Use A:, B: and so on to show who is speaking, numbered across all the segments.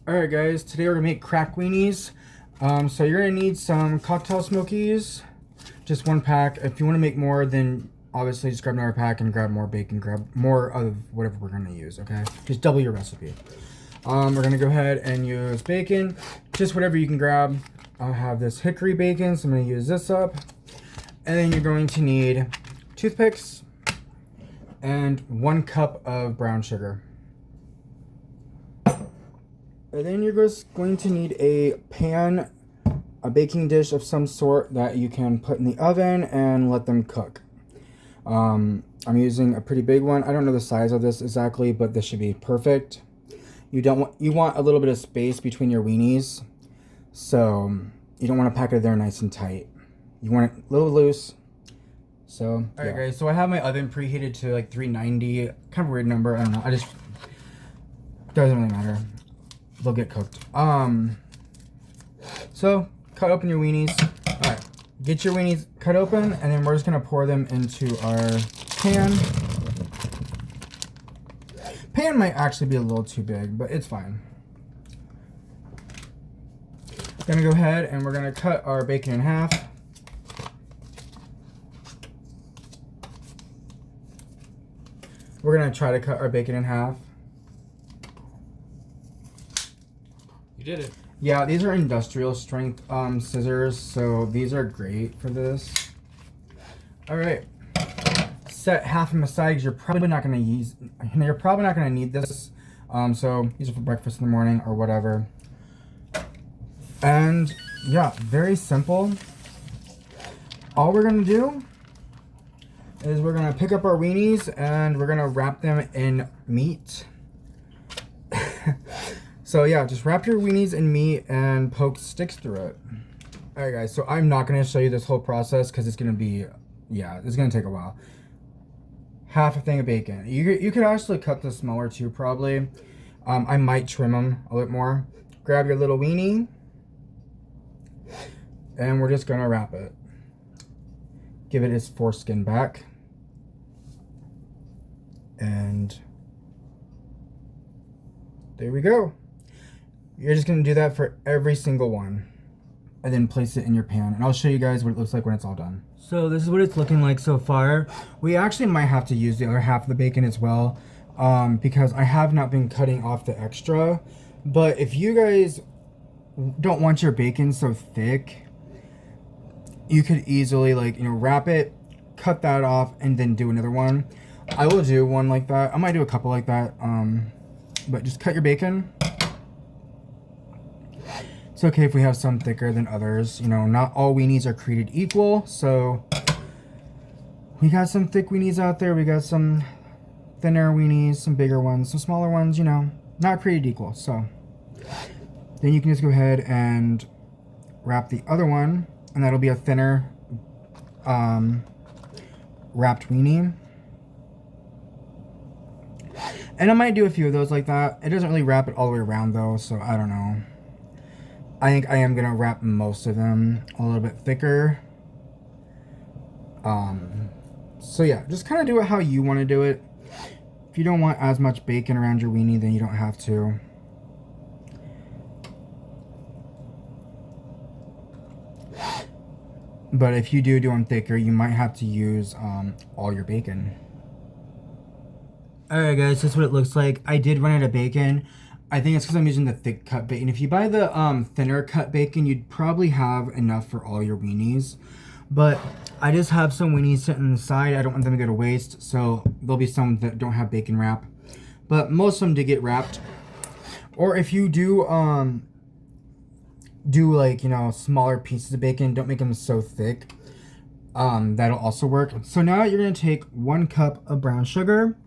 A: Alright guys, today we're gonna make crack weenies. So you're gonna need some cocktail smokies, just 1 pack. If you want to make more, then obviously just grab another pack and grab more bacon, grab more of whatever we're gonna use, okay? Just double your recipe. We're gonna go ahead and use bacon, just whatever you can grab. I have this hickory bacon, so I'm gonna use this up. And then you're going to need toothpicks and 1 cup of brown sugar. And then you're just going to need a pan, a baking dish of some sort that you can put in the oven and let them cook. I'm using a pretty big one. I don't know the size of this exactly, but this should be perfect. You want a little bit of space between your weenies, so you don't want to pack it there nice and tight. You want it a little loose. So yeah. Alright guys, so I have my oven preheated to like 390. Kind of a weird number, I don't know. Doesn't really matter. They'll get cooked. So cut open your weenies. Alright, get your weenies cut open, and then we're just gonna pour them into our pan. Pan might actually be a little too big, but it's fine. Gonna go ahead and we're gonna cut our bacon in half. We're gonna try to cut our bacon in half.
B: You did it.
A: Yeah, these are industrial strength scissors, so these are great for this. All right, set half of them aside because you're probably not gonna need this. So use it for breakfast in the morning or whatever. And yeah, very simple. All we're gonna do is we're gonna pick up our weenies and we're gonna wrap them in meat. So yeah, just wrap your weenies in meat and poke sticks through it. Alright guys, so I'm not gonna show you this whole process because it's gonna take a while. Half a thing of bacon. You could actually cut this smaller too, probably. I might trim them a bit more. Grab your little weenie, and we're just gonna wrap it. Give it its foreskin back. And there we go. You're just gonna do that for every single one. And then place it in your pan. And I'll show you guys what it looks like when it's all done. So this is what it's looking like so far. We actually might have to use the other half of the bacon as well. Because I have not been cutting off the extra. But if you guys don't want your bacon so thick, you could easily wrap it, cut that off, and then do another one. I will do one like that. I might do a couple like that. But just cut your bacon. It's okay if we have some thicker than others. You know, not all weenies are created equal. So we got some thick weenies out there. We got some thinner weenies, some bigger ones, some smaller ones, you know, not created equal. So then you can just go ahead and wrap the other one, and that'll be a thinner wrapped weenie. And I might do a few of those like that. It doesn't really wrap it all the way around though, so I don't know. I think I am gonna wrap most of them a little bit thicker. So yeah, just kind of do it how you want to do it. If you don't want as much bacon around your weenie, then you don't have to. But if you do them thicker, you might have to use all your bacon. Alright guys, this is what it looks like. I did run out of bacon. I think it's because I'm using the thick cut bacon. If you buy the thinner cut bacon, you'd probably have enough for all your weenies. But I just have some weenies sitting on the side. I don't want them to go to waste, so there'll be some that don't have bacon wrap. But most of them did get wrapped. Or if you do like, you know, smaller pieces of bacon, don't make them so thick. That'll also work. So now you're gonna take 1 cup of brown sugar,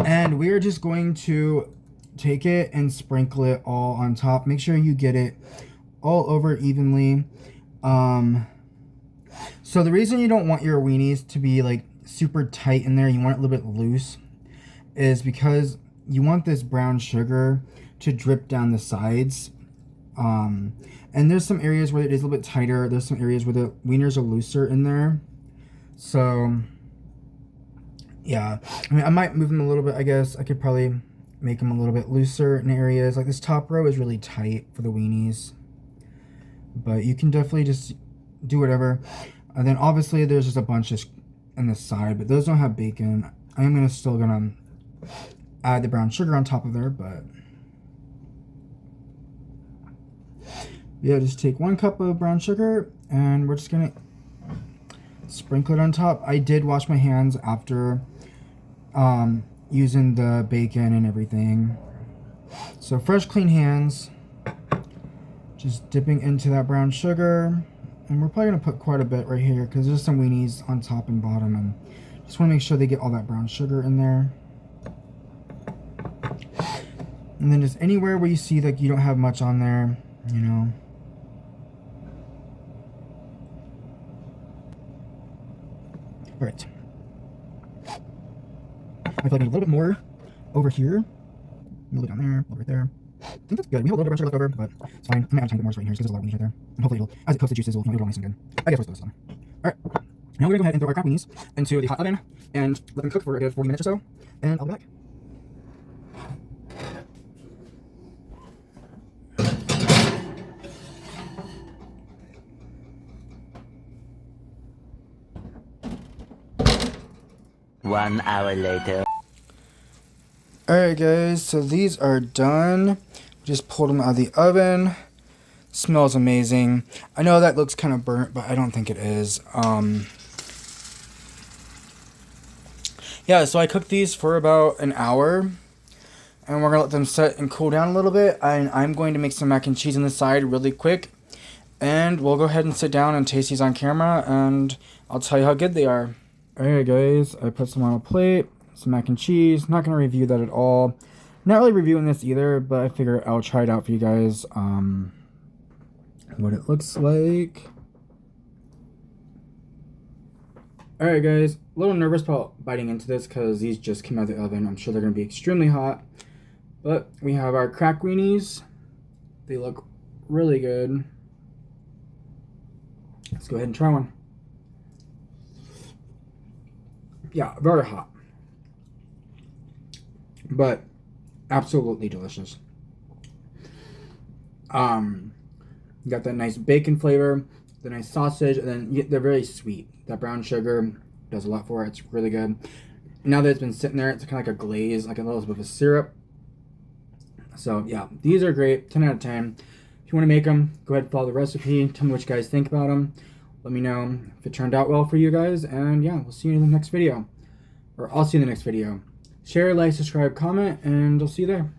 A: and we're just going to take it and sprinkle it all on top. Make sure you get it all over evenly. So the reason you don't want your weenies to be like super tight in there, you want it a little bit loose, is because you want this brown sugar to drip down the sides. And there's some areas where it is a little bit tighter. There's some areas where the wieners are looser in there. So yeah, I mean, I might move them a little bit. I guess I could probably make them a little bit looser in areas. Like this top row is really tight for the weenies, but you can definitely just do whatever. And then obviously there's just a bunch just on the side, but those don't have bacon. I am still gonna add the brown sugar on top of there, but yeah, just take 1 cup of brown sugar and we're just gonna sprinkle it on top. I did wash my hands after using the bacon and everything. So fresh, clean hands. Just dipping into that brown sugar. And we're probably gonna put quite a bit right here because there's some weenies on top and bottom, and just wanna make sure they get all that brown sugar in there. And then just anywhere where you see like you don't have much on there, you know. All right. I feel like I need a little bit more over here. A little bit down there, a little right there. I think that's good. We have a little bit of sugar left over, but it's fine. I might add a tiny bit more right here because there's a lot of weenies right there. And hopefully it'll, as it cooks the juices, it'll nice and good. I guess we're supposed to. Alright. Now we're gonna go ahead and throw our crack weenies into the hot oven and let them cook for a good 40 minutes or so. And I'll be back.
C: One hour later.
A: Alright guys, so these are done. Just pulled them out of the oven. Smells amazing. I know that looks kind of burnt, but I don't think it is. Yeah, so I cooked these for about an hour. And we're going to let them set and cool down a little bit. And I'm going to make some mac and cheese on the side really quick. And we'll go ahead and sit down and taste these on camera. And I'll tell you how good they are. Alright guys, I put some on a plate. Some mac and cheese. Not going to review that at all. Not really reviewing this either, but I figure I'll try it out for you guys. What it looks like. Alright guys, a little nervous about biting into this because these just came out of the oven. I'm sure they're going to be extremely hot. But we have our crack weenies. They look really good. Let's go ahead and try one. Yeah, very hot. But absolutely delicious. You got that nice bacon flavor, the nice sausage, and then they're very sweet. That brown sugar does a lot for it. It's really good. Now that it's been sitting there, it's kind of like a glaze, like a little bit of a syrup. So yeah, these are great. 10 out of 10. If you want to make them, go ahead and follow the recipe. Tell me what you guys think about them. Let me know if it turned out well for you guys. And yeah, we'll see you in the next video. Or I'll see you in the next video. Share, like, subscribe, comment, and I'll see you there.